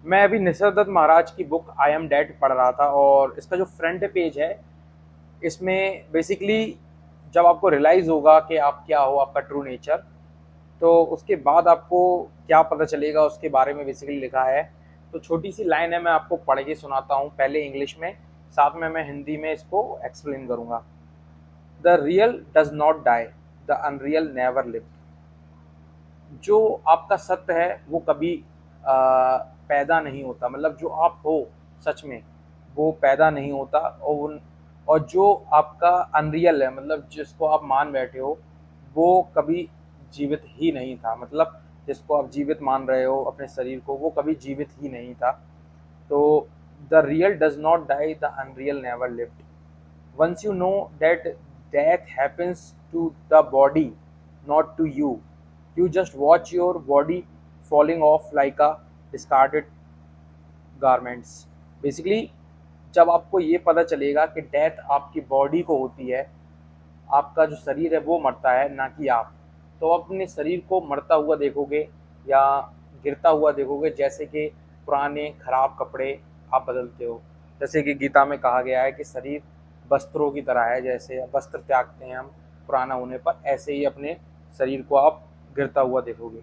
मैं अभी निसर्ग दत्त महाराज की बुक आई एम डेड पढ़ रहा था, और इसका जो फ्रंट पेज है, इसमें बेसिकली जब आपको रियलाइज़ होगा कि आप क्या हो, आपका ट्रू नेचर, तो उसके बाद आपको क्या पता चलेगा उसके बारे में बेसिकली लिखा है। तो छोटी सी लाइन है, मैं आपको पढ़ के सुनाता हूँ, पहले इंग्लिश में, साथ में मैं हिंदी में इसको एक्सप्लेन करूँगा। The real does not die, the unreal never live. जो आपका सत्य है वो कभी पैदा नहीं होता, मतलब जो आप हो सच में, वो पैदा नहीं होता। और जो आपका अनरियल है, मतलब जिसको आप मान बैठे हो, वो कभी जीवित ही नहीं था। मतलब जिसको आप जीवित मान रहे हो अपने शरीर को, वो कभी जीवित ही नहीं था। तो the real does not die, the unreal never lived. Once you know that death happens to the body, not to you, you just watch your body falling off like a discarded garments. Basically, जब आपको ये पता चलेगा कि death आपकी body को होती है, आपका जो शरीर है वो मरता है, ना कि आप, तो आप अपने शरीर को मरता हुआ देखोगे या गिरता हुआ देखोगे, जैसे कि पुराने खराब कपड़े आप बदलते हो। जैसे कि गीता में कहा गया है कि शरीर वस्त्रों की तरह है, जैसे वस्त्र त्यागते हैं हम पुराना होने पर, ऐसे ही अपने शरीर को आप गिरता हुआ देखोगे।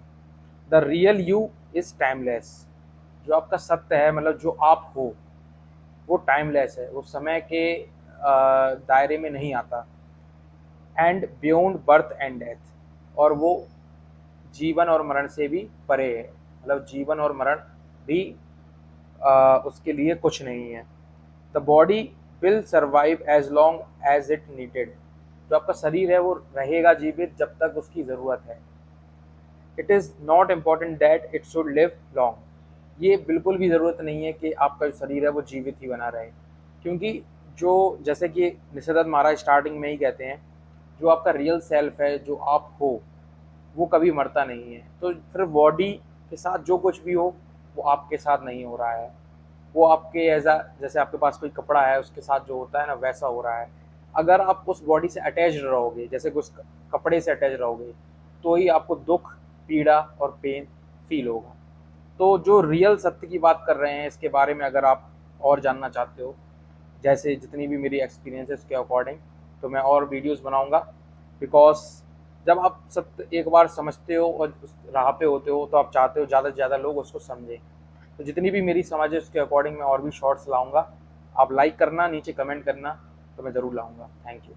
The real you is timeless. जो आपका सत्य है, मतलब जो आप हो, वो टाइमलेस है, वो समय के दायरे में नहीं आता। And beyond birth and death, और वो जीवन और मरण से भी परे है, मतलब जीवन और मरण भी उसके लिए कुछ नहीं है। The body will survive as long as it needed. जो आपका शरीर है वो रहेगा जीवित जब तक उसकी ज़रूरत है। It is not important that it should live long. ये बिल्कुल भी ज़रूरत नहीं है कि आपका जो शरीर है वो जीवित ही बना रहे, क्योंकि जो, जैसे कि निषाद महाराज स्टार्टिंग में ही कहते हैं, जो आपका रियल सेल्फ है, जो आप हो, वो कभी मरता नहीं है। तो फिर बॉडी के साथ जो कुछ भी हो, वो आपके साथ नहीं हो रहा है, वो आपके एज़ जैसे आपके पास कोई कपड़ा है उसके साथ जो होता है ना, वैसा हो रहा है। अगर आप उस बॉडी से अटैच रहोगे, जैसे कि उस कपड़े से अटैच रहोगे, तो ही आपको दुख, पीड़ा और पेन फील होगा। तो जो रियल सत्य की बात कर रहे हैं, इसके बारे में अगर आप और जानना चाहते हो, जैसे जितनी भी मेरी एक्सपीरियंस है उसके अकॉर्डिंग, तो मैं और वीडियोस बनाऊंगा। बिकॉज जब आप सत्य एक बार समझते हो और उस राह पे होते हो, तो आप चाहते हो ज़्यादा से ज़्यादा लोग उसको समझें। तो जितनी भी मेरी समझ है उसके अकॉर्डिंग मैं और भी शॉर्ट्स लाऊंगा। आप लाइक करना, नीचे कमेंट करना, तो मैं ज़रूर लाऊंगा। Thank you.